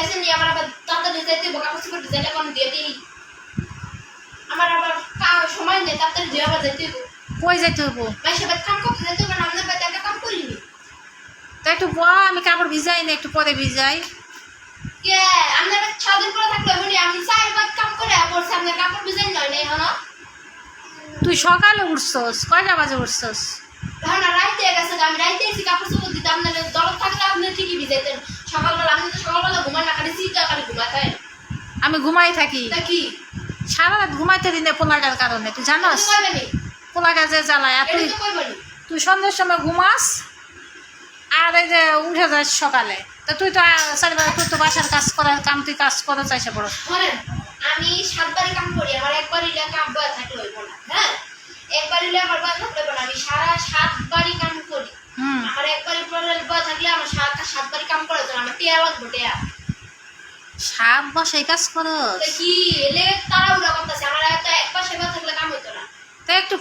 ভিজাইছেন নি আমার আবার তাড়াতাড়ি যাইতে হবে কাপড় চোপড় ভিজাইলে কোন দিয়ে দিই আমার আবার সময় নেই তাড়াতাড়ি দিয়ে আবার যাইতে হবে কই যাইতে হইব মাইসে বাদ কাম করতে যাইতে হবে না আমাদের বাড়িতে একটা কাম করিনি তো একটু ব আমি কাপড় ভিজাই না একটু পরে ভিজাই কে আমরা 6 দিন পরে থাকলে মানে আমি 4 বার কাম করে আবার সামনে কাপড় ভিজাই নয় না এখন তুই সকালে উঠছস কয়টা বাজে উঠছস তখন রাইতে গেছে আমি রাইতে এসে কাপড় চোপড় দিতে আপনার দরদ থাকলে আপনি ঠিকই ভিজাইতেন সকালবেলা আপনি তো সকালবেলা ঘুমান না খালি সিটা খালি ঘুমাতেন আমি ঘুমাই থাকি তা কি সারা রাত ঘুমাইতে দিনে পোলাটার কারণে তুই জানোস পোলাটা যে জ্বালায় আর তুই তুই সন্ধ্যের সময় ঘুমাস আর এই যে উঠে যাস সকালে তো তুই তো চারিবার তুই তো বাসার কাজ করার কাম তুই কাজ করে চাইছে পড়ো শোনেন আমি 7 বারে কাম করি আমার একবার ইলে কাম বয়া থাকলে হইব না হ্যাঁ একবার ইলে আমার বয়া থাকলে হইব না আমি সারা 7 বারই কাম করি আমার একবার বয়া থাকলে আমার 7 বারই কাম করে আমার টিয়া লাগবে টিয়া 7 বছর এই কাজ করো তো কি এলে তারা উড়া করতেছে আমার এত একবার সেবা থাকলে কাম হইতো না তো একটু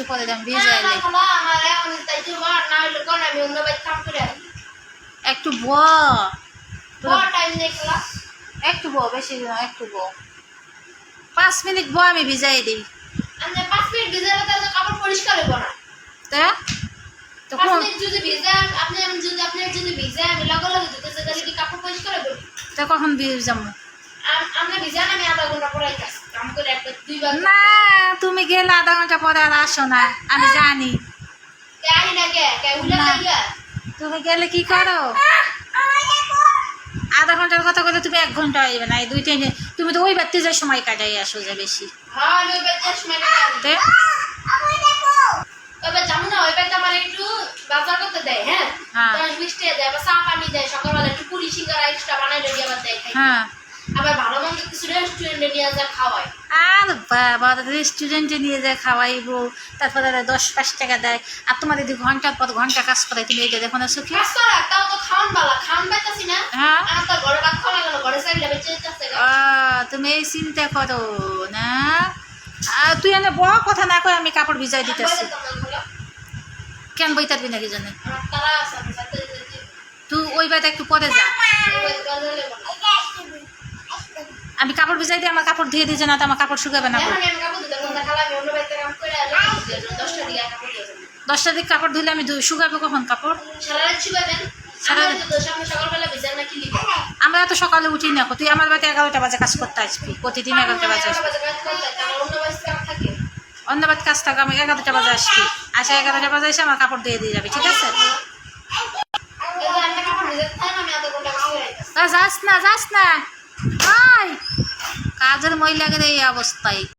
পরে দাম দিয়ে যাইলে আমার এখন তাই তো না হইলে কোন আমি অন্য বাড়ি কাম করে আসি একটু ব টাইম নেই খেলা একটু ব বেশি না একটু ব 5 মিনিট ব আমি ভিজাই দিই আমি 5 মিনিট ভিজালে তাহলে কাপড় পরিষ্কার হইব না তা তো 5 মিনিট যদি ভিজা আপনি যদি ভিজা আমি লগে লগে ধুতেছে তাহলে কি কাপড় পরিষ্কার হইব তো কখন ভিজাবো আমরা ভিজান আমি আধা ঘন্টা পরে কাম করে একটা 2 বার না তুমি গেলে আধা ঘন্টা পরে আর আসো না আমি জানি কে আহি না কে উলা যাইয়া তুমি গেলে কি করো আধা ঘন্টার কথা বলে তুমি 1 ঘন্টা হইবে না এই 2-3 তুমি তো ওই বাড়তে যাই সময় কাটাই আসো যা বেশি হ্যাঁ ওই বাচ্চা সময় না তবে জানো না ওই বাচ্চা মানে একটু বাজার করতে দেয় হ্যাঁ 10-20 টাকা দেয় আবার চা পানি দেয় সকালবেলা একটু পুরি সিঙ্গারা এক্সট্রা বানাই লই আবার দেয় খাই হ্যাঁ আবার ভালো মন্দ কিছু রেস্টুরেন্টে নিয়ে যা খাওয়ায় আর বাবা রেস্টুরেন্টে নিয়ে যায় খাওয়াইবো তারপরে 10-5 টাকা দেয় আর তোমার যদি ঘন্টার পর ঘন্টা কাজ করে তুমি এইটা দেখো না সুখী কাজ করা তাও তো খাওয়ান বালা খাওয়ান পাইতাছি না হ্যাঁ আর তো ঘরে ভাত খাওয়া গেল ঘরে চাইলে বেঁচে যাচ্ছে তুমি এই চিন্তা করো না আর তুই এনে বড় কথা না কই আমি কাপড় ভিজাই দিতেছি কেন বই তারবি নাকি জানে তারা আছে আমি সাথে তুই ওই বাড়িতে একটু পরে যা আমি কাপড় ভিজাই দিই আমার কাপড় ধুয়ে দিয়েছে না তো আমার কাপড় শুকাবে না এখন আমি কাপড় দিতে কোনটা খালা আমি অন্য বাড়িতে কাম করে আর 10টা দিকে কাপড় দিয়ে দেব 10টার দিকে কাপড় ধুলে আমি শুকাবো কখন কাপড় সারা রাত শুকাবেন সারা রাত তো সামনে সকালবেলা ভিজান না কি লিখে আমরা তো সকালে উঠি না তুই আমার বাড়িতে 11টা বাজে কাজ করতে আসবি প্রতিদিন 11টা বাজে আসবি অন্য বাড়িতে কাজ থাকে আমি 11টা বাজে আসবি 11টা বাজে এসে আমার কাপড় দিয়ে দিয়ে যাবি ঠিক আছে যাস না কাজের মহিলাদের এই অবস্থায়